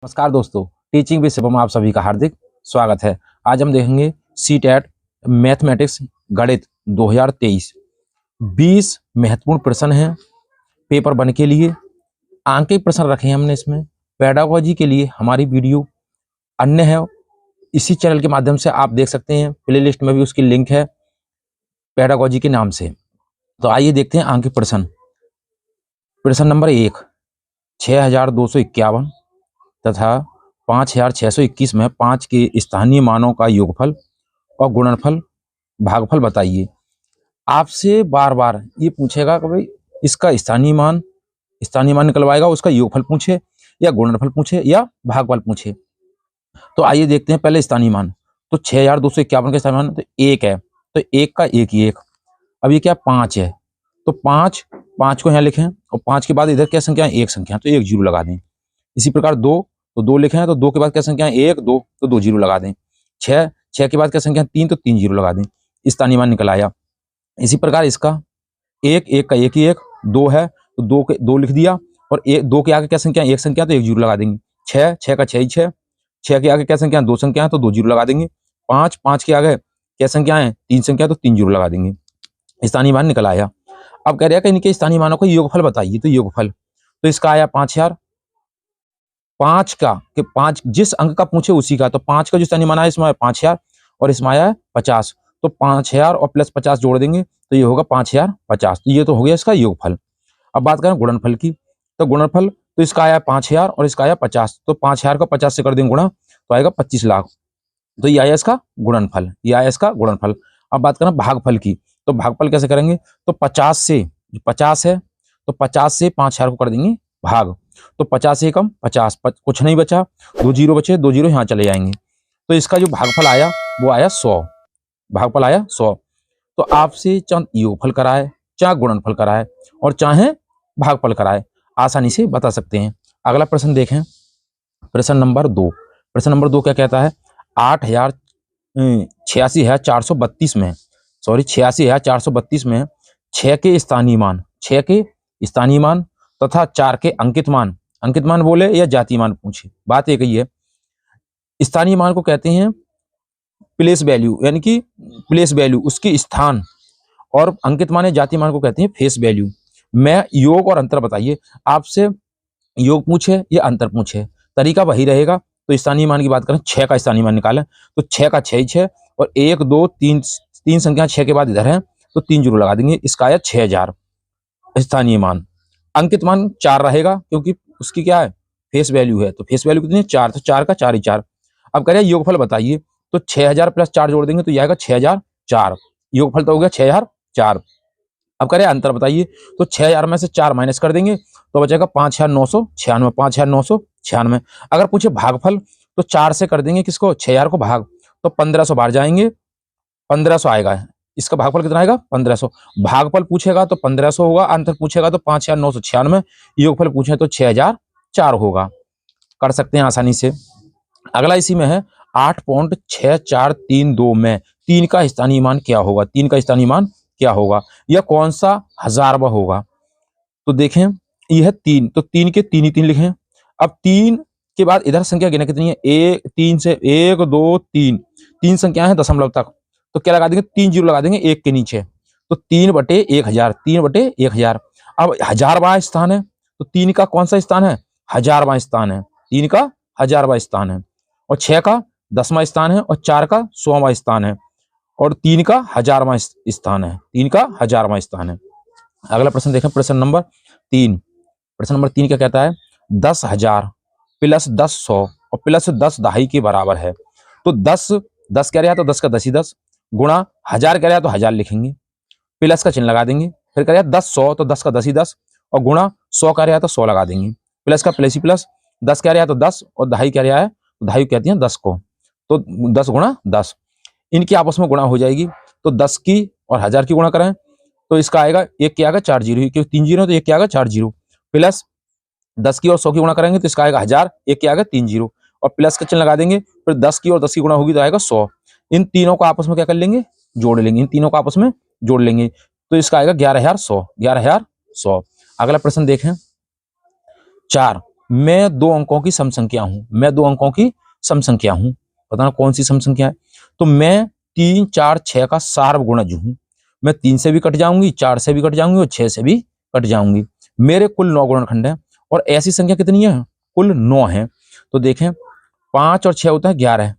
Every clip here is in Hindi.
नमस्कार दोस्तों, टीचिंग विद शिवम आप सभी का हार्दिक स्वागत है। आज हम देखेंगे सीटेट मैथमेटिक्स गणित 2023 20 महत्वपूर्ण प्रश्न हैं पेपर 1 के लिए। आंकिक प्रश्न रखे हैं हमने इसमें। पेडागोजी के लिए हमारी वीडियो अन्य है, इसी चैनल के माध्यम से आप देख सकते हैं। प्लेलिस्ट में भी उसकी लिंक है पेडागोजी के नाम से। तो आइए देखते हैं आंकिक प्रश्न। प्रश्न नंबर 1, 6251 तथा 5621 में 5 के स्थानीय मानों का योगफल और गुणनफल भागफल बताइए। आपसे बार बार ये पूछेगा कि भाई इसका स्थानीय मान निकलवाएगा, उसका योगफल पूछे या गुणनफल पूछे या भागफल पूछे। तो आइए देखते हैं पहले स्थानीय मान। तो 6251 का स्थानीय मान तो 1 है, तो 1 का 1 ही 1। अब ये क्या 5 है, तो 5 को यहाँ लिखें और 5 के बाद इधर क्या संख्या है, 1 संख्या, तो 1 जीरो लगा दें। इसी प्रकार 2, तो 2 लिखे हैं, तो 2 के बाद क्या संख्या है, 1 2, तो 2 जीरो लगा दें। 6 के बाद क्या संख्या है, 3, तो 3 जीरो लगा दें। स्थानीय मान निकल आया। इसी प्रकार इसका 1 का 1 ही 1, 2 है तो 2 लिख दिया, और 2 के आगे क्या संख्या है, 1 संख्या, तो 1 जीरो लगा देंगे। 6 का 6 ही 6, 6 के आगे क्या संख्या है, 2 संख्या है, तो 2 जीरो लगा देंगे। 5 के आगे क्या संख्या है, 3 संख्या, तो 3 जीरो लगा देंगे। स्थानीय मान निकल आया। अब कह रहा है कि इनके स्थानीय मानों का योगफल बताइए। तो योगफल तो इसका आया 5000। 5 का कि 5 जिस अंक का पूछे उसी का, तो 5 का जो स्थानीय मान आया इसमें 5000 और इसमें आया 50, तो 5000 और प्लस 50 जोड़ देंगे तो ये होगा 5050। तो ये तो हो गया इसका योगफल। अब बात करें गुणनफल की, तो गुणनफल तो इसका आया 5000 और इसका आया 50, तो 5000 को 50 से कर देंगे गुणा, तो आएगा 25 लाख। तो ये आया इसका गुणनफल, ये आया इसका गुणनफल। अब बात करें भागफल की, तो भागफल कैसे करेंगे, तो 50 से 50 है, तो 50 से 5000 को कर देंगे भाग, तो 50 से कम 50, कुछ नहीं बचा, 2 जीरो बचे, 2 जीरो यहाँ चले जाएंगे। तो इसका जो भागफल आया वो आया 100, भागफल आया 100। तो आपसे चाहे योगफल कराए, चाहे गुणनफल कराए और चाहे भागफल कराए, आसानी से बता सकते हैं। अगला प्रश्न देखें, प्रश्न नंबर 2। प्रश्न नंबर 2 क्या कहता है, 86,432 में 86,432 में 6 के स्थानीय मान तथा 4 के अंकित मान बोले या जातीय मान पूछे, बात एक ही है। स्थानीय मान को कहते हैं प्लेस वैल्यू, यानी कि प्लेस वैल्यू उसकी स्थान, और अंकित मान या जातीय मान को कहते हैं फेस वैल्यू। मैं योग और अंतर बताइए। आपसे योग पूछे या अंतर पूछे, तरीका वही रहेगा। तो स्थानीय मान की बात करें, 6 का स्थानीय मान निकालें, तो 6 का 6 ही 6 और 1 2 3 संख्या 6 के बाद इधर है, तो 3 जीरो लगा देंगे। इसका आया 6000 स्थानीय मान। अंकित मान 4 रहेगा क्योंकि उसकी क्या है, फेस वैल्यू है, तो फेस वैल्यू कितनी है, 4, तो 4 का 4 ही 4। अब कह रहे हैं योगफल बताइए, तो 6000 प्लस 4 जोड़ देंगे तो ये आएगा 6004। योगफल तो हो गया 6004। अब कह रहे हैं अंतर बताइए, तो 6000 में से 4 माइनस कर देंगे तो बचेगा 5996, 5996। अगर पूछे भागफल, तो 4 से कर देंगे किसको, 6000 को भाग, तो 1500 बाहर जाएंगे, 1500 आएगा। इसका भागफल कितना आएगा, 1500। भागफल पूछेगा तो 1500 होगा, अंतर पूछेगा तो 5996, योगफल पूछे तो 6004 होगा। कर सकते हैं आसानी से। अगला इसी में है 8.6432 में 3 का स्थानीय मान क्या होगा, 3 का स्थानीय मान क्या होगा, या कौन सा हजारवा होगा। तो देखें यह है 3, तो 3 के 3 ही 3 लिखें। अब 3 के बाद इधर संख्या गिना कितनी है, 3 से 1 2 3 संख्या है दशमलव तक, तो क्या लगा देंगे, 3 जीरो लगा देंगे 1 के नीचे, तो 3/1000, 3/1000। अब हजारवा स्थान है, तो 3 का कौन सा स्थान है, हजारवा स्थान है, 3 का हजारवा स्थान है, और 6 का 10वां स्थान है, और 4 का 100वां स्थान है, और 3 का हजारवां स्थान है, 3 का हजारवां स्थान है। अगला प्रश्न देखें, प्रश्न नंबर 3। प्रश्न नंबर 3 क्या कहता है, 10,000 प्लस 10,100 और प्लस 10 दहाई के बराबर है। तो 10 कह रहा है तो 10 का 10 ही 10, गुणा 1000 कह रहा है तो 1000 लिखेंगे, प्लस का चिन्ह लगा देंगे। फिर कह रहा है 10,100 तो 10 का 10 ही 10, और गुणा 100 कह रहा है तो 100 लगा देंगे, प्लस का प्लस ही प्लस। 10 कह रहा है तो 10 और दहाई कह रहा है तो दहाई कहती है 10 को, तो 10 गुणा 10, इनकी आपस में गुणा हो जाएगी। तो 10 की और 1000 की गुणा करें तो इसका आएगा, एक क्या आएगा 4 जीरो, क्योंकि 3 जीरो तो एक क्या आएगा 4 जीरो, प्लस 10 की और 100 की गुणा करेंगे तो इसका आएगा 1000, एक क्या आएगा 3 जीरो, और प्लस का चिन्ह लगा देंगे। फिर 10 की और 10 की गुणा होगी तो आएगा 100। इन तीनों को आपस में क्या कर लेंगे, जोड़ लेंगे, इन तीनों को आपस में जोड़ लेंगे, तो इसका आएगा 11100। अगला प्रश्न देखें, 4 मैं दो अंकों की सम संख्या हूं, मैं दो अंकों की सम संख्या हूं, बताना कौन सी सम संख्या है। तो मैं 3, 4, 6 का सार्वगुणज हूं। मैं 3 से भी कट जाऊंगी, 4 से भी कट जाऊंगी और 6 से भी कट जाऊंगी। मेरे कुल 9 गुणनखंड है और ऐसी संख्या कितनी है, कुल 9 है। तो देखें 5 और 6 होता है 11,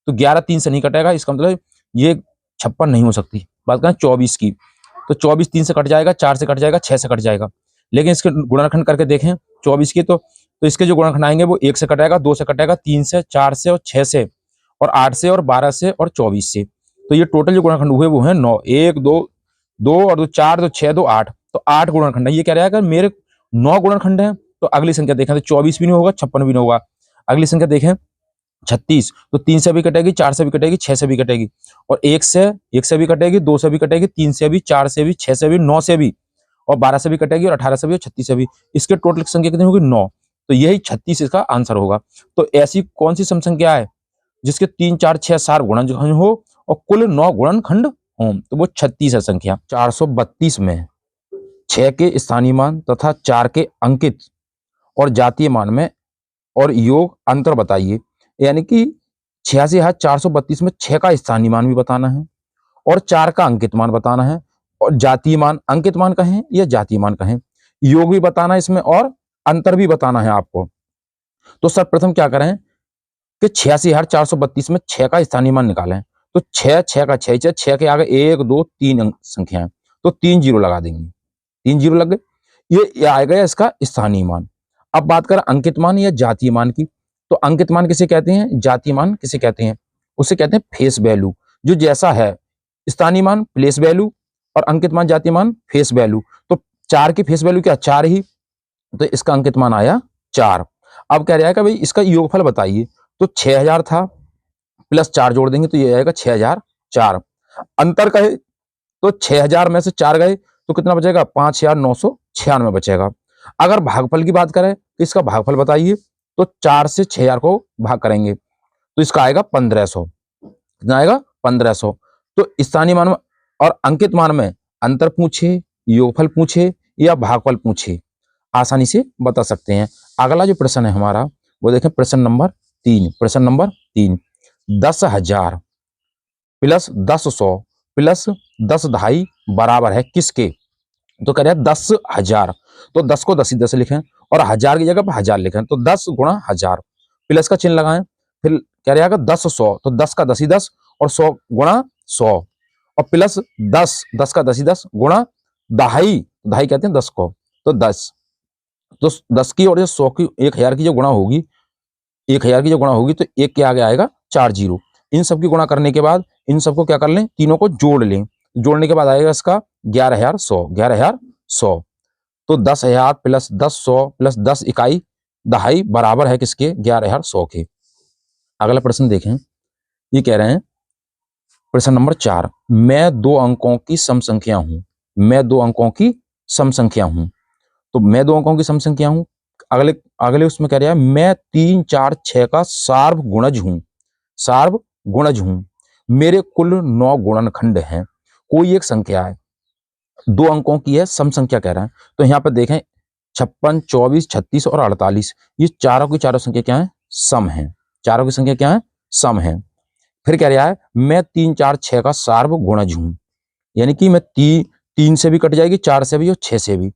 तो 11 3 से नहीं कटेगा, इसका मतलब ये 56 नहीं हो सकती। बात करें 24 की, तो 24 3 से कट जाएगा, 4 से कट जाएगा, 6 से कट जाएगा। लेकिन इसके गुणनखंड करके देखें 24 की, तो इसके जो गुणनखंड आएंगे वो 1 से कटेगा, 2 से कटेगा, 3 से, 4 से और 6 से और 8 से और 12 से और 24 से। तो ये टोटल जो गुणनखंड हुए वो है 9, 1 2 2 और 2 4, तो 6 2 8, तो 8 गुणनखंड है। ये कह रहा है अगर मेरे 9 गुणनखंड है तो अगली संख्या देखें तो 24 भी नहीं होगा, 56 भी नहीं होगा। अगली संख्या देखें 36, तो 3 से भी कटेगी, 4 से भी कटेगी, 6 से भी कटेगी और 1 से भी कटेगी, 2 से भी कटेगी, 3 से भी, 4 से भी, 6 से भी, 9 से भी और 12 से भी कटेगी और 18 से भी और 36 से भी। इसके टोटल संख्या कितनी होगी, 9। तो यही 36 इसका आंसर होगा। तो ऐसी कौन सी सम संख्या है जिसके 3, 4, 6 4 गुणनखंड हो और कुल 9 गुणनखंड हो, तो वो 36 है संख्या। 432 में 6 के स्थानीय मान तथा 4 के अंकित और जातीय मान में और योग अंतर बताइए। यानी कि 86,432 में 6 का स्थानीय मान भी बताना है और 4 का अंकित मान बताना है और जातीय मान, अंकित मान कहें या जातीय मान कहें, योग भी बताना है इसमें और अंतर भी बताना है आपको। तो सर्वप्रथम क्या करें कि 86,432 में 6 का स्थानीय मान निकालें। तो 6 6 का 6 6 के आगे 1 2 3 अंक संख्या है, तो 3 जीरो लगा देंगे, 3 जीरो लग गए, ये आएगा इसका स्थानीय मान। अब बात करें अंकित मान या जातीय मान की, तो अंकित मान किसे कहते हैं, जातीय मान किसे कहते हैं, उसे कहते हैं फेस वैल्यू। जो जैसा है, स्थानीय मान प्लेस वैल्यू और अंकित मान जातीय मान फेस वैल्यू। तो 4 की फेस वैल्यू क्या, 4 ही, तो इसका अंकित मान आया 4। अब कह रहा है कि भाई इसका योगफल बताइए। तो 6000 था प्लस 4 जोड़ देंगे तो ये आएगा 6004। अंतर कहे तो 6000 में से 4 गए तो कितना बचेगा, 5996 बचेगा। अगर भागफल की बात करें तो इसका भागफल बताइए। तो 4 से 6000 को भाग करेंगे तो इसका आएगा 1500, कितना आएगा 1500। तो स्थानीय मान में और अंकित मान में अंतर पूछे, योगफल पूछे या भागफल पूछे, आसानी से बता सकते हैं। अगला जो प्रश्न है हमारा वो देखें, प्रश्न नंबर 3। प्रश्न नंबर 3, 10,000 प्लस 10,100 प्लस 10,250 बराबर है किसके। तो कह रहे हैं 10,000, तो 10 को 10 ही 10 लिखें और 1000 की जगह पर 1000 लिखें, तो 10 गुणा 1000, प्लस का चिन्ह लगाएं। फिर कह रहे हैं 10,100, तो 10 का 10 ही 10 और 100 गुणा 100 और प्लस 10, 10 का 10 ही 10 गुणा दहाई, दहाई कहते हैं 10 को, तो 10, तो 10 की और 100 की, 1000 की जो गुणा होगी, 1000 की जो गुणा होगी तो 1 के आगे आएगा 4 जीरो। इन सब की गुणा करने के बाद इन सबको क्या कर लें, तीनों को जोड़ लें। जोड़ने के बाद आएगा इसका 11,100, 11,100। तो 10,000 प्लस 10,100 प्लस 10 इकाई दहाई बराबर है किसके, 11,100 के। अगला प्रश्न देखें, ये कह रहे हैं प्रश्न नंबर 4, मैं 2 अंकों की सम संख्या हूं, मैं 2 अंकों की सम संख्या हूं। तो मैं 2 अंकों की सम संख्या हूं। अगले अगले उसमें कह रहा है मैं 3, 4, 6 का सार्वगुणज हूं, सार्वगुणज हूं। मेरे कुल 9 गुणनखंड हैं। कोई एक संख्या है 2 अंकों की है, सम संख्या कह रहा है। तो यहाँ पर देखें 56, 24, 36 और 48, ये चारों की चारों संख्या क्या है, सम है। चारों की संख्या क्या है, सम है। फिर कह रहा है मैं 3, 4, 6 का सार्वगुणज हूं, यानी कि मैं 3 से भी कट जाएगी, 4 से भी और 6 से भी।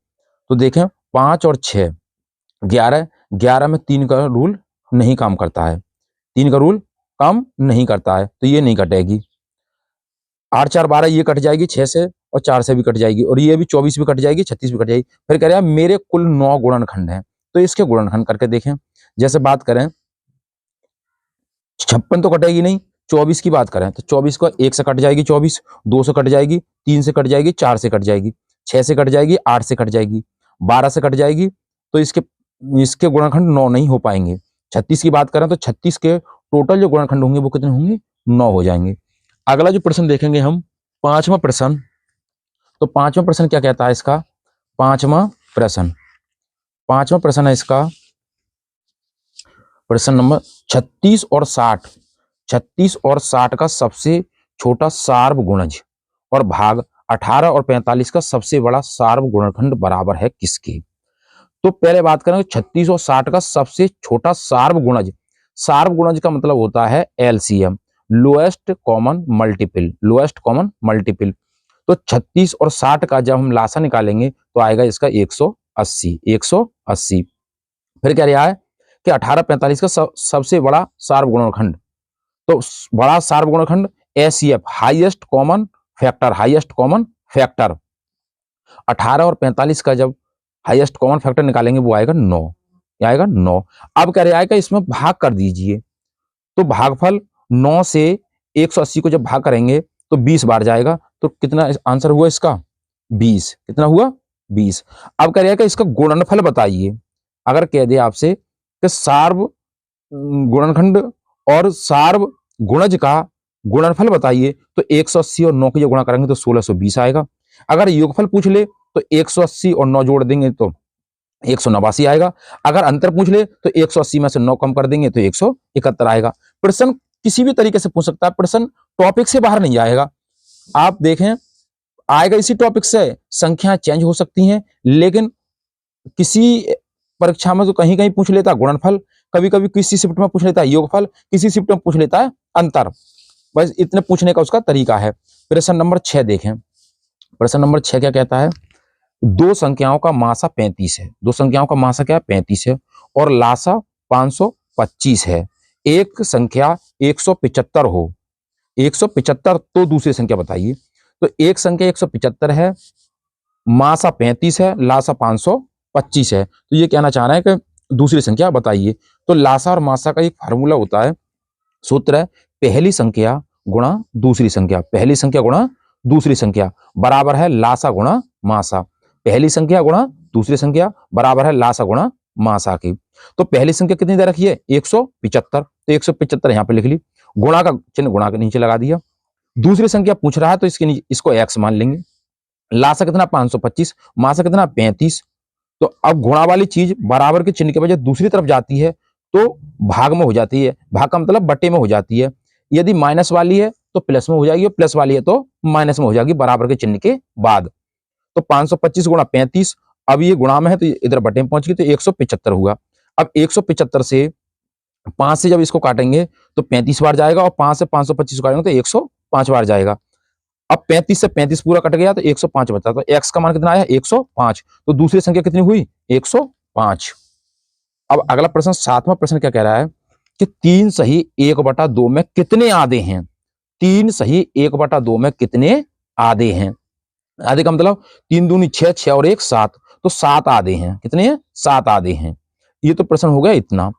तो देखें 5 और 6 11, 11 में 3 का रूल नहीं काम करता है, 3 का रूल काम नहीं करता है, तो ये नहीं कटेगी। 8, 4, 12 ये कट जाएगी 6 से और 4 से भी कट जाएगी और ये भी 24 भी कट जाएगी, 36 भी कट जाएगी। फिर कह रहा है मेरे कुल 9 गुणनखंड हैं, तो इसके गुणनखंड करके देखें। जैसे बात करें 56 तो कटेगी नहीं, 24 की बात करें तो 24 को 1 से कट जाएगी, 24 2 से कट जाएगी, 3 से कट जाएगी, 4 से कट जाएगी, 6 से कट जाएगी, 8 से कट जाएगी, 12 से कट जाएगी, तो इसके इसके गुणनखंड 9 नहीं हो पाएंगे। 36 की बात करें तो 36 के टोटल जो गुणनखंड होंगे वो कितने होंगे, 9 हो जाएंगे। अगला जो प्रश्न देखेंगे हम, 5वां प्रश्न। तो 5वां प्रश्न क्या कहता है इसका, 5वां प्रश्न है इसका प्रश्न नंबर 36 और 60। 36 और 60 का सबसे छोटा सार्वगुणज और भाग 18 और 45 का सबसे बड़ा सार्वगुणनखंड बराबर है किसके। तो पहले बात करेंगे 36 और 60 का सबसे छोटा सार्वगुणज। सार्वगुणज का मतलब होता है LCM, lowest common multiple, lowest common multiple. तो 36 और 60 का जब हम लासा निकालेंगे तो आएगा इसका 180, 180। फिर कह रहा है कि 1845 का सबसे बड़ा सार्वगुणनखंड। तो बड़ा सार्वगुणनखंड HCF, highest common factor, highest common factor. 18 और 45 का जब हाईएस्ट कॉमन फैक्टर निकालेंगे वो आएगा 9, आएगा 9। अब कह रहा है कि इसमें भाग कर दीजिए, तो भागफल 9 से 180 को जब भाग करेंगे तो 20 बार जाएगा, तो कितना आंसर हुआ इसका 20। कितना हुआ 20। अब कह रहा है कि इसका गुणनफल बताइए। अगर कह दे आपसे कि सार्व गुणनखंड और सार्व गुणज का गुणनफल बताइए, तो 180 और 9 को गुणा करेंगे तो 1620 आएगा। अगर योगफल पूछ ले तो 180 और 9 जोड़ देंगे तो 189 आएगा। अगर अंतर पूछ ले तो 180 में से 9 कम कर देंगे तो 171 आएगा। प्रश्न किसी भी तरीके से पूछ सकता है, प्रश्न टॉपिक से बाहर नहीं जाएगा। आप देखें आएगा इसी टॉपिक से, संख्या चेंज हो सकती हैं, लेकिन किसी परीक्षा में तो कहीं कहीं पूछ लेता है गुणनफल, कभी कभी किसी शिफ्ट में पूछ लेता है योगफल, किसी शिफ्ट में पूछ लेता है अंतर। बस इतने पूछने का उसका तरीका है। प्रश्न नंबर 6 देखें। प्रश्न नंबर 6 क्या कहता है, दो संख्याओं का मासा 35 है। दो संख्याओं का मासा क्या है 35 है और लासा 525 है। एक संख्या 175 हो, 175 तो दूसरी संख्या बताइए। तो एक संख्या 175 है, मासा 35 है, लासा 525 है। तो ये कहना चाह रहा है कि दूसरी संख्या बताइए। तो लासा और मासा का एक फार्मूला होता है, सूत्र है पहली संख्या गुणा दूसरी संख्या, पहली संख्या गुणा दूसरी संख्या बराबर है लासा गुणा मासा। पहली संख्या गुणा दूसरी संख्या बराबर है लासा गुणा मासा की। तो पहली संख्या कितनी दे रखी है 175, तो 175 यहां पे लिख ली, गुणा का चिन्ह गुणा के नीचे लगा दिया। दूसरी संख्या पूछ रहा है तो इसके नीचे इसको x मान लेंगे। लासा कितना 525, मासा कितना 35। तो अब गुणा वाली चीज बराबर के चिन्ह के बजाय दूसरी तरफ जाती है तो भाग में हो जाती है, भाग का मतलब बट्टे में हो जाती है। यदि माइनस वाली है तो प्लस में हो जाएगी, और प्लस वाली है तो माइनस में हो जाएगी बराबर के चिन्ह के बाद। तो 525 गुणा 35, अब ये गुणा में है तो इधर बटे में पहुंच गई तो 175 हुआ। अब 175 से 5 से जब इसको काटेंगे तो 35 बार जाएगा, और 5 से 525 काटेंगे तो 105 बार जाएगा। अब 35 से 35 पूरा कट गया तो 105 बचा, तो x का मान कितना आया 105। तो दूसरी संख्या कितनी हुई 105। अब अगला प्रश्न 7वां प्रश्न क्या कह रहा है कि 3 सही 1/2 में कितने आधे हैं। 3 सही 1/2 में कितने आधे हैं। आधे का मतलब 3 दूनी 6, 6 और 1 7, तो 7 आधे हैं। कितने हैं 7 आधे हैं। ये तो प्रश्न हो गया इतना।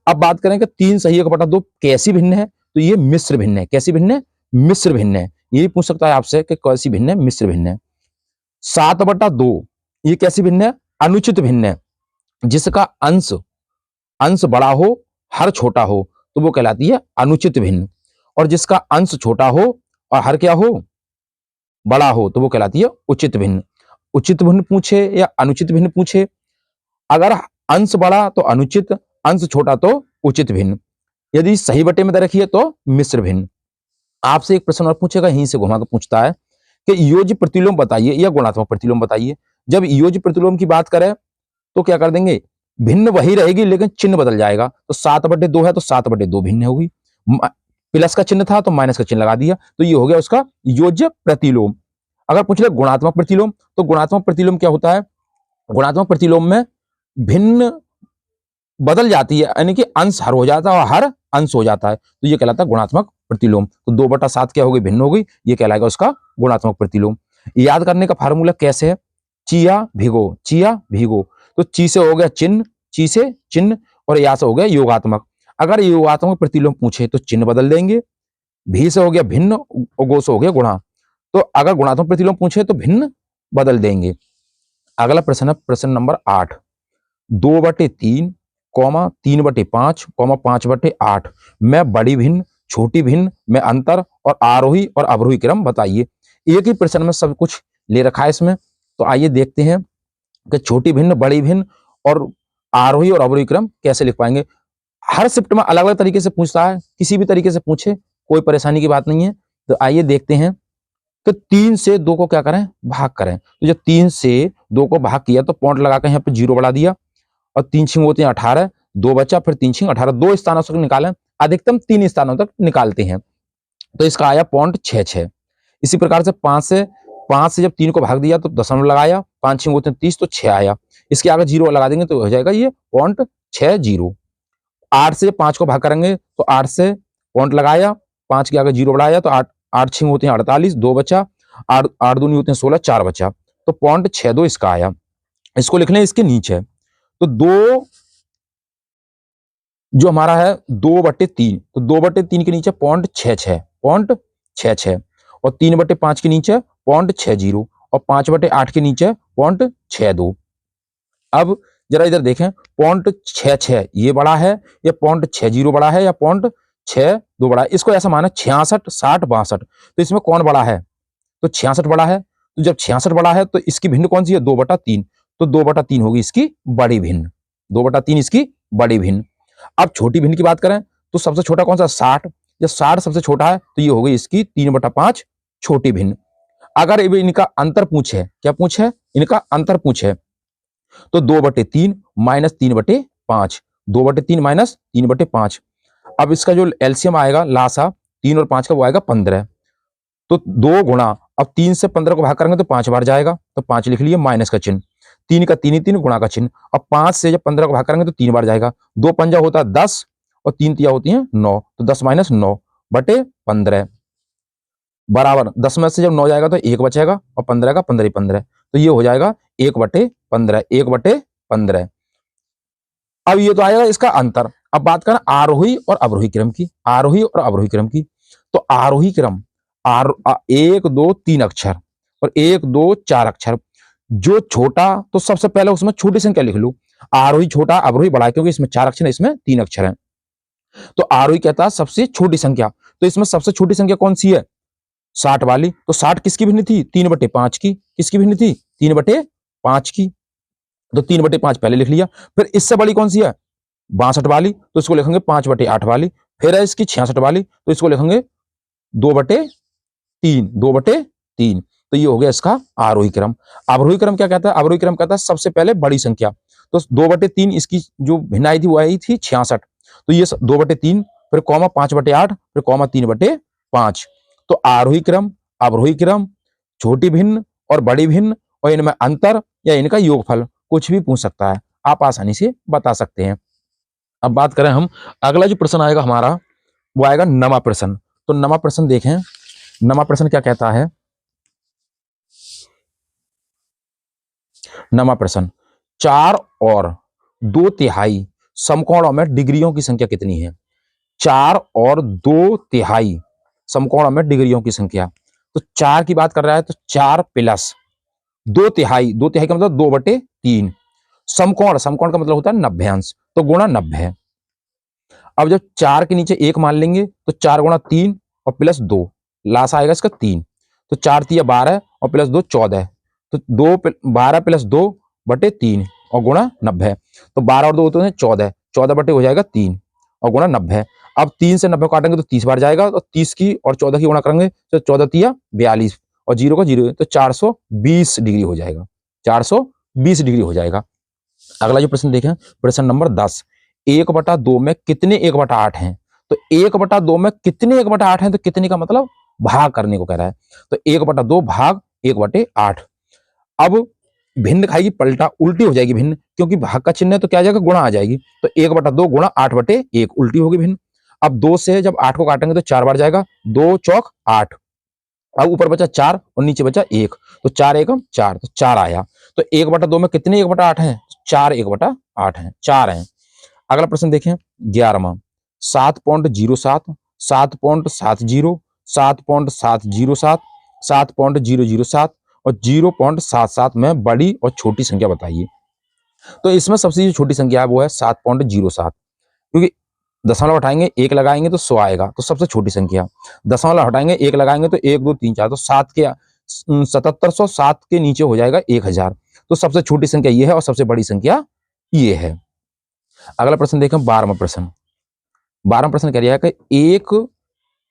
अब बात करें कि 3 सही 1/2 कैसी भिन्न है, तो ये मिश्र भिन्न है। कैसी भिन्न है मिश्र भिन्न है। यही पूछ सकता है आपसे कि कैसी भिन्न है मिश्र भिन्न है। 7/2 ये कैसी भिन्न है अनुचित भिन्न है, जिसका अंश बड़ा हो हर छोटा हो तो वो कहलाती है अनुचित भिन्न, और जिसका अंश छोटा हो और हर क्या हो बड़ा हो तो वो कहलाती है उचित भिन्न। उचित भिन्न पूछे या अनुचित भिन्न पूछे, अगर अंश बड़ा तो अनुचित, अंश छोटा तो उचित भिन्न। यदि सही बटे में दे रखी है तो मिश्र भिन्न। आपसे एक प्रश्न और पूछेगा, यहीं से घुमा कर पूछता है कि योज्य प्रतिलोम बताइए या गुणात्मक प्रतिलोम बताइए। जब योज्य प्रतिलोम की बात करें तो क्या कर देंगे, भिन्न वही रहेगी लेकिन चिन्ह बदल जाएगा। तो 7/2 है तो 7/2 भिन्न होगी, प्लस का चिन्ह था तो माइनस का चिन्ह लगा दिया, तो ये हो गया उसका योज्य प्रतिलोम। अगर पूछ ले गुणात्मक प्रतिलोम, तो गुणात्मक प्रतिलोम क्या होता है, गुणात्मक प्रतिलोम में भिन्न बदल जाती है, यानी कि अंश हर हो जाता है और हर अंश हो जाता है, तो ये कहलाता है गुणात्मक प्रतिलोम। तो 2/7 क्या हो गई भिन्न हो गई, ये कहलाएगा उसका गुणात्मक प्रतिलोम। याद करने का फार्मूला कैसे है, चिया भिगो, चिया भिगो। तो ची से हो गया चिन्ह, ची से चिन्ह, और या से हो गया योगात्मक। अगर योगात्मक प्रतिलोम पूछे तो चिन्ह बदल देंगे, भी से हो गया भिन्न और गो से हो गया गुणा। तो अगर गुणात्मक प्रतिलोम पूछे तो भिन्न बदल देंगे। अगला प्रश्न है प्रश्न नंबर 8, 2/3 कॉमा 3/5 कॉमा 5/8 में बड़ी भिन्न छोटी भिन्न में अंतर और आरोही और अवरोही क्रम बताइए। एक ही प्रश्न में सब कुछ ले रखा है इसमें, तो आइए देखते हैं कि छोटी भिन्न बड़ी भिन्न और आरोही और अवरोही क्रम कैसे लिख पाएंगे। हर शिफ्ट में अलग अलग तरीके से पूछता है, किसी भी तरीके से पूछे कोई परेशानी की बात नहीं है। तो आइए देखते हैं कि 3 से 2 को क्या करें भाग करें। तो जब 3 से 2 को भाग किया तो पॉइंट लगा कर यहाँ पे 0 बढ़ा दिया, और 3 छिंग होते हैं 18, 2 बचा, फिर 3 छिंग 18, 2 स्थानों तक निकालें, अधिकतम 3 स्थानों तक निकालते हैं, तो इसका आया 0.66। इसी प्रकार से 5 से जब 3 को भाग दिया तो दशमलव लगाया, 5 छिंग होते हैं 30, तो 6 आया। इसके आगे 0 लगा देंगे तो हो जाएगा ये 0.60। 8 से 5 को भाग करेंगे तो 8 से पॉइंट लगाया, 5 के आगे 0 बढ़ाया तो 8 छिंग होते हैं 48, 2 बचा, 8 दूनी होते हैं 16, 4 बचा, तो 0.62 इसका आया। इसको लिख लें इसके नीचे, तो 2 जो हमारा है 2/3, तो 2/3 के नीचे 0.66 और 3/5 के नीचे 0.60 और 5/8 के नीचे 0.62। अब जरा इधर देखें, 0.66 ये बड़ा है या 0.60 बड़ा है या 0.62 बड़ा है? इसको ऐसा माना 66, 60, 62, तो इसमें कौन बड़ा है? तो 66 बड़ा है। तो जब 66 बड़ा है तो इसकी भिन्न कौन सी है? 2/3, तो 2/3 होगी इसकी बड़ी भिन्न, 2/3 इसकी बड़ी भिन्न। अब छोटी भिन्न की बात करें तो सबसे छोटा कौन सा? 60। जब 60 सबसे छोटा है तो ये हो गई इसकी 3/5 छोटी भिन्न। अगर इनका अंतर पूछे, क्या पूछे? इनका अंतर पूछे तो 2/3 माइनस 3/5, 2/3 माइनस 3/5। अब इसका जो एलसीएम आएगा लासा 3 और 5 का, वो आएगा 15। तो 2 गुणा, अब 3 से 15 को भाग करेंगे तो 5 बार जाएगा, तो 5 लिख लिए, माइनस का चिन्ह, 3 का 3 ही 3, गुणा का चिन्ह। अब 5 से जब 15 को भाग करेंगे तो 3 बार जाएगा, 2 पंजा होता है 10 और 3 तिया होती है 9, तो 10 माइनस 9/15 बराबर 10 में से जब 9 जाएगा तो 1 बचेगा और 15 का 15 ही 15, तो ये हो जाएगा 1/15, 1/15। अब ये तो आएगा इसका अंतर। अब बात करें आरोही और अवरोही क्रम की, आरोही और अवरोही क्रम की। तो आरोही क्रम 1 2 3 अक्षर और 1 2 4 अक्षर, जो छोटा तो सबसे पहले उसमें छोटी संख्या लिख लूं, आरोही छोटा अवरोही बड़ा, क्योंकि इसमें 4 अक्षर है, इसमें 3 अक्षर हैं। तो आरोही कहता है सबसे छोटी संख्या, तो इसमें सबसे छोटी संख्या कौन सी है? 60 वाली। तो 60 किसकी भिन्न थी? 3/5 की। किसकी भिन्न थी? 3/5 की। तो 3/5 पहले लिख लिया। फिर इससे बड़ी कौन सी है? 62 वाली, तो इसको लिखेंगे 5/8 वाली। फिर है इसकी 66 वाली, तो इसको लिखेंगे 2/3, 2/3। तो ये हो गया इसका आरोही क्रम। अवरोही क्रम क्या कहता है? अवरोही क्रम कहता है सबसे पहले बड़ी संख्या, तो 2/3 इसकी जो भिन्न आई थी वो आई थी 66, तो ये 2/3, फिर कॉमा 5/8, फिर कॉमा 3/5। तो आरोही क्रम, अवरोही क्रम, छोटी भिन्न और बड़ी भिन्न, और इनमें अंतर या इनका योगफल कुछ भी पूछ सकता है, आप आसानी से बता सकते हैं। अब बात करें हम, अगला जो प्रश्न आएगा हमारा वो आएगा नमा प्रश्न। तो नमा प्रश्न देखें, नमा प्रश्न क्या कहता है? नमा प्रश्न, 4 और 2/3 समकोणों में डिग्रियों की संख्या कितनी है? 4 और 2/3 समकोणों में डिग्रियों की संख्या। तो 4 की बात कर रहा है तो 4 प्लस 2/3, 2/3 का मतलब 2/3, समकोण, समकोण का मतलब होता है नभ्यांश, तो गुणा 90। अब जब 4 के नीचे 1 मान लेंगे तो 4 गुणा 3 और प्लस 2, लास आएगा इसका 3, तो 4 तिया 12 और प्लस 2 14, तो 12 प्लस 2/3 और गुणा 90, तो 12 और 2 होते हैं 14, 14 बटे हो जाएगा 3 और गुणा 90। अब 3 से 90 काटेंगे तो 30 बार जाएगा, तो 30 की और 14 की गुणा करेंगे तो 14 तिया 42 और 0 का 0, तो 420 डिग्री हो जाएगा, 420 डिग्री हो जाएगा। अगला जो प्रश्न देखें, प्रश्न नंबर 10, 1/2 में कितने 1/8 हैं? तो 1/2 में कितने 1/8 हैं? तो कितने का मतलब भाग करने को कह रहा है, तो 1/2 भाग 1/8। अब भिन्न खाएगी पलटा, उल्टी हो जाएगी भिन्न, क्योंकि भाग का चिन्ह है तो क्या आ जाएगा? गुणा आ जाएगी, तो 1/2 गुणा 8/1 उल्टी होगी भिन्न। अब 2 से जब 8 को काटेंगे तो 4 बार जाएगा, 2 चौक 8, अब ऊपर बचा 4 और नीचे बचा 1, तो 4 एकम 4, तो 4 आया। तो 1/2 में कितने 1/8 हैं? 4 1/8 हैं, 4 हैं। अगला प्रश्न देखें 11वां, 7.07, 7.70, 7.707, 7.007 और 0.77 में बड़ी और छोटी संख्या बताइए। तो इसमें सबसे जो छोटी संख्या है वो है 7.07, क्योंकि दशमलव हटाएंगे 1 लगाएंगे तो 100 आएगा, तो सबसे छोटी संख्या। दशमलव हटाएंगे 1 लगाएंगे तो 1 2 3 4, तो 7 के 7707 के नीचे हो जाएगा 1000, तो सबसे छोटी संख्या ये है और सबसे बड़ी संख्या ये है। अगला प्रश्न देखें 12वां प्रश्न। 12वां प्रश्न कह रहा है कि 1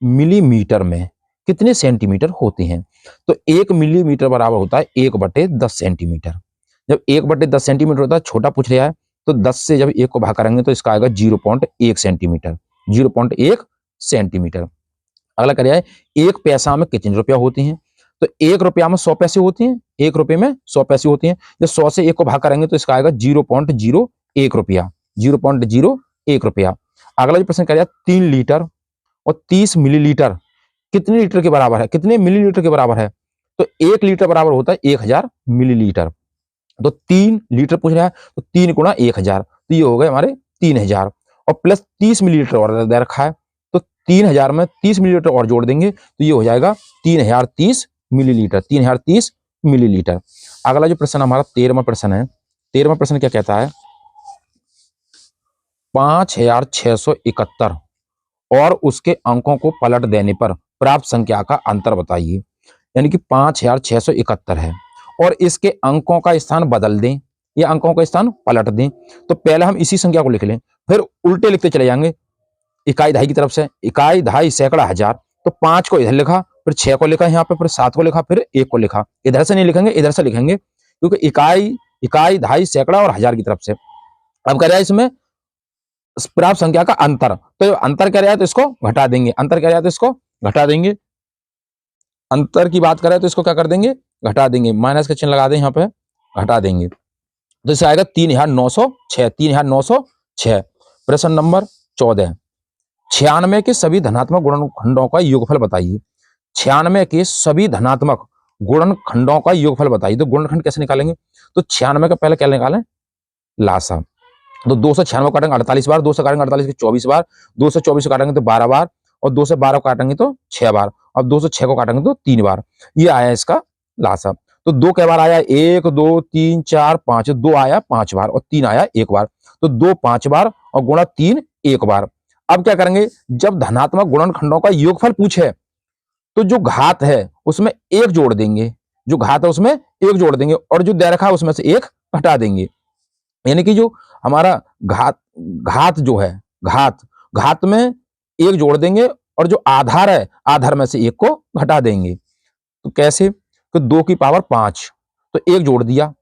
मिलीमीटर में कितने सेंटीमीटर होते हैं? तो 1 मिलीमीटर बराबर होता है 1/10 सेंटीमीटर। जब 1/10 सेंटीमीटर होता है, छोटा पूछ रहा है, तो 10 से जब 1 को भाग करेंगे तो इसका आएगा 0.1 सेंटीमीटर, 0.1 सेंटीमीटर। अगला क्या है, 1 पैसा में कितने रुपया होते हैं? तो 1 रुपया में 100 पैसे होते हैं, 1 रुपये में 100 पैसे होते हैं। जब 100 से 1 को भाग करेंगे तो इसका आएगा 0.01 रुपया, 0.01 रुपया। अगला जो प्रश्न क्या है, 3 लीटर और 30 मिलीलीटर कितने लीटर के बराबर है, कितने मिलीलीटर के बराबर है? तो 1 लीटर बराबर होता है 1000 मिलीलीटर। तो 3 लीटर पूछ रहा है, तो 3 गुणा 1000, तो ये हो गए हमारे 3000 और प्लस 30 मिलीलीटर और दे रखा है, तो 3000 में 30 मिलीलीटर और जोड़ देंगे तो ये हो जाएगा 3030 मिलीलीटर, 3030 मिलीलीटर। अगला जो प्रश्न हमारा 13वां प्रश्न है, 13वां प्रश्न क्या कहता है, 5671 और उसके अंकों को पलट देने पर प्राप्त संख्या का अंतर बताइए। यानी कि 5671 है और इसके अंकों का स्थान बदल दें या अंकों का स्थान पलट दें। तो पहले हम इसी संख्या को लिख लें, फिर उल्टे लिखते चले जाएंगे, इकाई दहाई की तरफ से, इकाई दहाई सैकड़ा हजार, तो 5 को इधर लिखा, फिर 6 को लिखा यहाँ पे, फिर 7 को लिखा, फिर 1 को लिखा। इधर से नहीं लिखेंगे, इधर से लिखेंगे, क्योंकि इकाई दहाई सैकड़ा और हजार की तरफ से। अब कह रहा है इसमें प्राप्त संख्या का अंतर, तो अंतर क्या रहा है तो इसको घटा देंगे, अंतर क्या रहा है तो इसको घटा देंगे, अंतर की बात करें तो इसको क्या कर देंगे, घटा देंगे, माइनस का चिन्ह लगा दें यहाँ पे, घटा देंगे, तो इससे आएगा 3906, 3906। प्रश्न नंबर 14, 96 के सभी धनात्मक गुणनखंडों का योगफल बताइए। 96 के सभी धनात्मक गुणनखंडों का योगफल बताइए। तो गुणनखंड कैसे निकालेंगे, तो 96 का पहले क्या निकालें, लासा। तो 296 काटेंगे 48 बार, 2 से काटेंगे 48 के 24 बार, 2 से 24 काटेंगे तो 12 बार, और 2 से 12 काटेंगे तो 6 बार, और 2 से 6 को काटेंगे तो 3 बार। ये आया इसका लासा। तो 2 कै बार आया, 1 2 3 4 5, 2 आया 5 बार और 3 आया 1 बार, तो 2 5 बार और गुणा 3 1 बार। अब क्या करेंगे, जब धनात्मक गुणनखंडों का योगफल पूछे तो जो घात है उसमें 1 जोड़ देंगे, जो घात है उसमें 1 जोड़ देंगे, और जो दे रखा है उसमें से 1 घटा देंगे। यानी कि जो हमारा घात जो है, घात में 1 जोड़ देंगे, और जो आधार है आधार में से 1 को घटा देंगे। तो कैसे, तो 2 की पावर 5, तो 1 जोड़ दिया,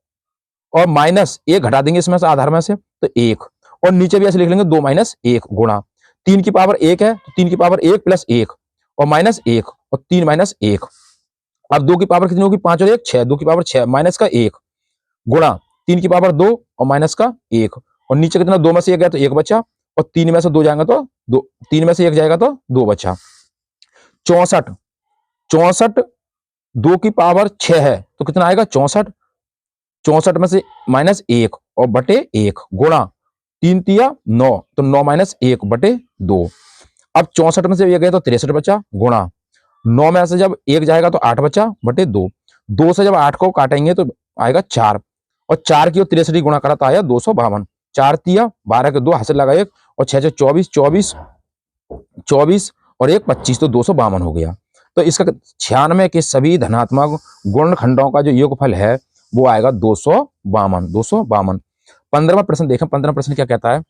और माइनस 1 घटा देंगे इसमें से आधार में से, तो 1, और नीचे भी ऐसे लिख लेंगे 2 माइनस 1 गुणा 3 की पावर 1 है, तो 3 की पावर 1 प्लस 1 और माइनस 1 और 3 माइनस 1। अब 2 की पावर कितनी होगी, 5 और 1 6, 2 की पावर 6 माइनस का 1 गुणा 3 की पावर 2 और माइनस का 1, और नीचे कितना, 2 में से 1 गया तो 1 बचा, और 3 में से 2 जाएगा तो 2, 3 में से 1 जाएगा तो 2 बचा। 64 2 की पावर 6 है तो कितना आएगा 64 में से माइनस 1 और बटे 1 गुणा 3 तिया 9, तो 9 माइनस 1 बटे 2। अब 64 में से 1 गया तो 63 बचा, गुणा 9 में से जब 1 जाएगा तो 8 बचा बटे 2, 2 से जब 8 को काटेंगे तो आएगा 4, और 4 की 63 गुणा करा तो आया 252, 4 तिया 12 के 2 हासिल लगा 1, और 6 24 24 24 और 1 25, तो 252 हो गया। तो इसका 96 के सभी धनात्मक गुणनखंडों का जो योगफल है वो आएगा 252, 252। 15वां प्रश्न देखें, 15वां प्रश्न क्या कहता है,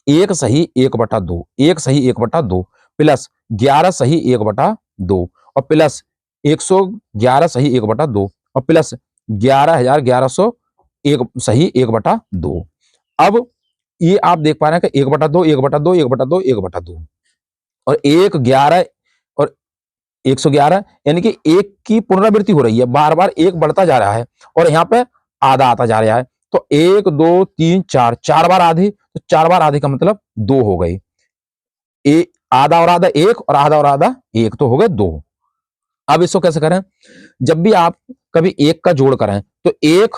1 सही 1/2, 1 सही 1/2 प्लस 11 सही 1/2 और प्लस 111 सही 1/2 और प्लस 11,1100 सही 1/2। अब ये आप देख पा रहे हैं कि 1/2 1/2 1/2 1/2 और 1 11 और 111, यानी कि 1 की पुनरावृत्ति हो रही है, बार बार 1 बढ़ता जा रहा है और यहाँ पे आधा आता जा रहा है। तो 1 2 3 4, 4 बार आधे, तो 4 बार आधे का मतलब 2 हो गए, आधा और आधा 1 और आधा और आधा 1, तो हो गए 2। अब इसको कैसे करें, जब भी आप कभी 1 का जोड़ करें तो 1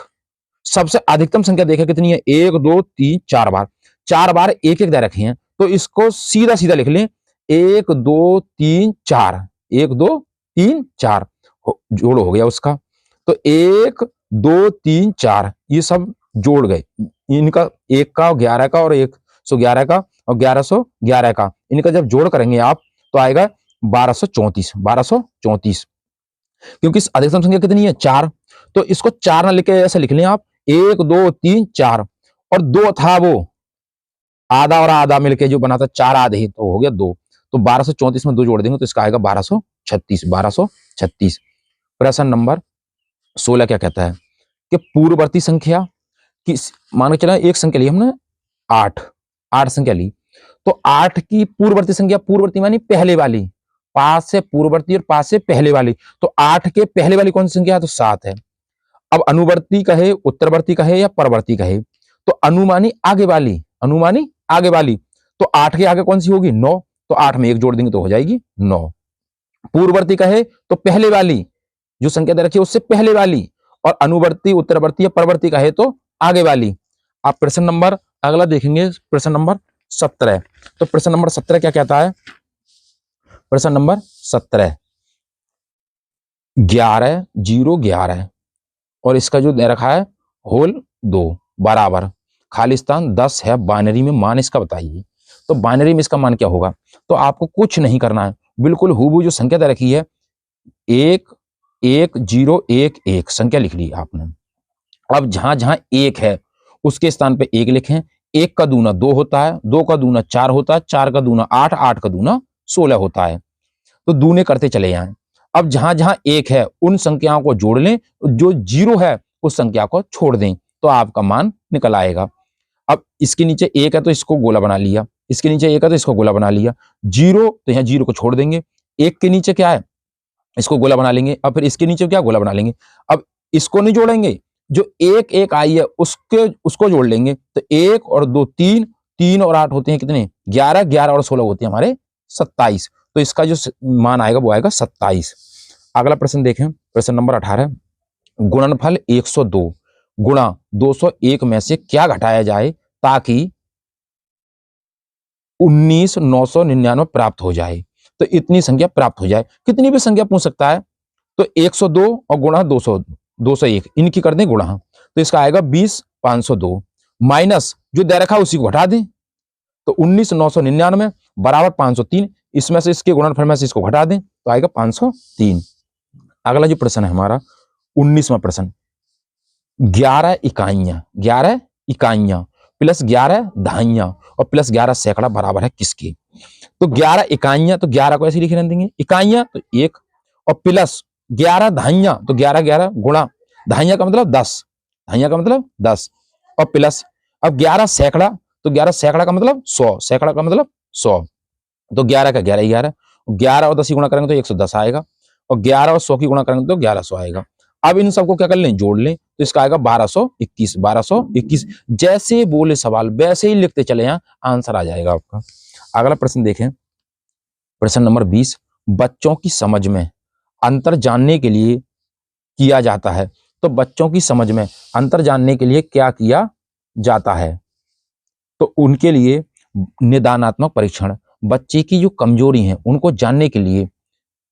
सबसे अधिकतम संख्या देखें कितनी है, 1 2 3 4 बार, 4 बार 1 1 दे रखे हैं, तो इसको सीधा सीधा लिख लें 1 2 3 4, 1 2 3 4 जोड़ हो गया उसका। तो 1 2 3 4 ये सब जोड़ गए, इनका 1 का 11 का और 111 का और 1111 का, इनका जब जोड़ करेंगे आप तो आएगा 1234, 1234। क्योंकि अधिकतम संख्या कितनी है 4, तो इसको 4 ना लिखे ऐसे लिख लें आप 1 2 3 4, और 2 था वो आधा और आधा मिलके जो बना था 4 आधे, तो हो गया 2, तो 1234 में 2 जोड़ देंगे तो इसका आएगा 1236, 1236। प्रश्न नंबर 16 क्या कहता है कि पूर्ववर्ती संख्या कि मान के चला एक संख्या ली हमने 8 संख्या ली, तो 8 की पूर्ववर्ती संख्या, पूर्ववर्ती मानी पहले वाली, 5 से पूर्ववर्ती और 5 से पहले वाली, तो 8 के पहले वाली कौन सी संख्या है? तो 7 है। अब अनुवर्ती कहे, उत्तरवर्ती कहे या परवर्ती कहे, तो अनुमानी आगे वाली, अनुमानी आगे वाली, तो 8 के आगे कौन सी होगी? 9, तो 8 में 1 जोड़ देंगे तो हो जाएगी 9। पूर्ववर्ती कहे तो पहले वाली जो संख्या दे रखी है उससे पहले वाली, और अनुवर्ती, उत्तरवर्ती या परवर्ती कहे तो आगे वाली। आप प्रश्न नंबर अगला देखेंगे, प्रश्न नंबर 17। तो प्रश्न नंबर 17 क्या कहता है? प्रश्न नंबर 17, 11 0 11 और इसका जो दे रखा है होल 2 बराबर खाली स्थान 10 है, बाइनरी में मान इसका बताइए। तो बाइनरी में इसका मान क्या होगा? तो आपको कुछ नहीं करना है, बिल्कुल हूबहू जो संख्या दे रखी है 1 1 0 1 1 संख्या लिख ली आपने। अब जहां जहां 1 है उसके स्थान पे 1 लिखें। 1 का दूना 2 होता है, 2 का दूना 4 होता है, 4 का दूना 8, 8 का दूना 16 होता है। तो दूने करते चले जाएं। अब जहां जहां 1 है उन संख्याओं को जोड़ लें, जो 0 है उस संख्या को छोड़ दें, तो आपका मान निकल आएगा। अब इसके नीचे 1 है तो इसको गोला बना लिया, इसके नीचे 1 है तो इसको गोला बना लिया, 0 तो यहाँ 0 को छोड़ देंगे, 1 के नीचे क्या है इसको गोला बना लेंगे, अब फिर इसके नीचे क्या गोला बना लेंगे। अब इसको नहीं जोड़ेंगे, जो 1 1 आई है उसको जोड़ लेंगे, तो 1 और 2 3, 3 और 8 होते हैं कितने? 11, 11 और 16 होते हैं हमारे 27। तो इसका जो मान आएगा वो आएगा 27। अगला प्रश्न देखें, प्रश्न नंबर 18, गुणनफल 102 गुणा 201 में से क्या घटाया जाए ताकि 19,999 प्राप्त हो जाए। तो इतनी संख्या प्राप्त हो जाए, कितनी भी संख्या पूछ सकता है। तो 102 और गुणा 201 इनकी कर दें गुणा, तो इसका आएगा 20,502 माइनस जो दे रखा है उसी को घटा दें, तो 19,999 बराबर 503, इसमें से इसके गुणनफल में से इसको घटा दें तो आएगा 503। अगला जो प्रश्न है हमारा 19वां प्रश्न, 11 इकाइयां प्लस 11 दहाइयां और प्लस 11 सैकड़ा बराबर है किसके? तो 11 इकाइयां, तो 11 को ऐसे लिख देंगे, इकाइयां तो 1 और प्लस 11 दहाइयां, तो 11 11 गुणा दहाइयां का मतलब 10, दहाइयां का मतलब 10 और प्लस अब 11 सैकड़ा, तो 11 सैकड़ा का मतलब 100, सैकड़ा का मतलब 100, तो 11 का 11 11, 11 और 10 की गुणा करेंगे तो 110 आएगा, और 11 और 100 की गुणा करेंगे तो 1100 आएगा। अब इन सबको क्या कर लें? जोड़ लें, तो इसका आएगा 1221, 1221। जैसे बोले सवाल वैसे ही लिखते चले यहाँ, आंसर आ जाएगा आपका। अगला प्रश्न देखें, प्रश्न नंबर 20, बच्चों की समझ में अंतर जानने के लिए किया जाता है। तो बच्चों की समझ में अंतर जानने के लिए क्या किया जाता है? तो उनके लिए निदानात्मक परीक्षण, बच्चे की जो कमजोरी है उनको जानने के लिए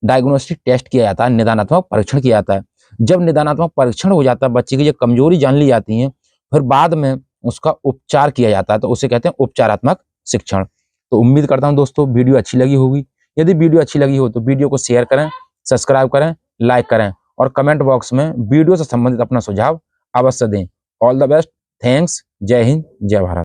डायग्नोस्टिक टेस्ट किया जाता है, निदानात्मक परीक्षण किया जाता है। जब निदानात्मक परीक्षण हो जाता है, बच्चे की जो कमजोरी जान ली जाती है, फिर बाद में उसका उपचार किया जाता है, तो उसे कहते हैं उपचारात्मक शिक्षण। तो उम्मीद करता हूं दोस्तों वीडियो अच्छी लगी होगी। यदि वीडियो अच्छी लगी हो तो वीडियो को शेयर करें, सब्सक्राइब करें, लाइक करें और कमेंट बॉक्स में वीडियो से संबंधित अपना सुझाव अवश्य दें। ऑल द बेस्ट, थैंक्स, जय हिंद, जय भारत।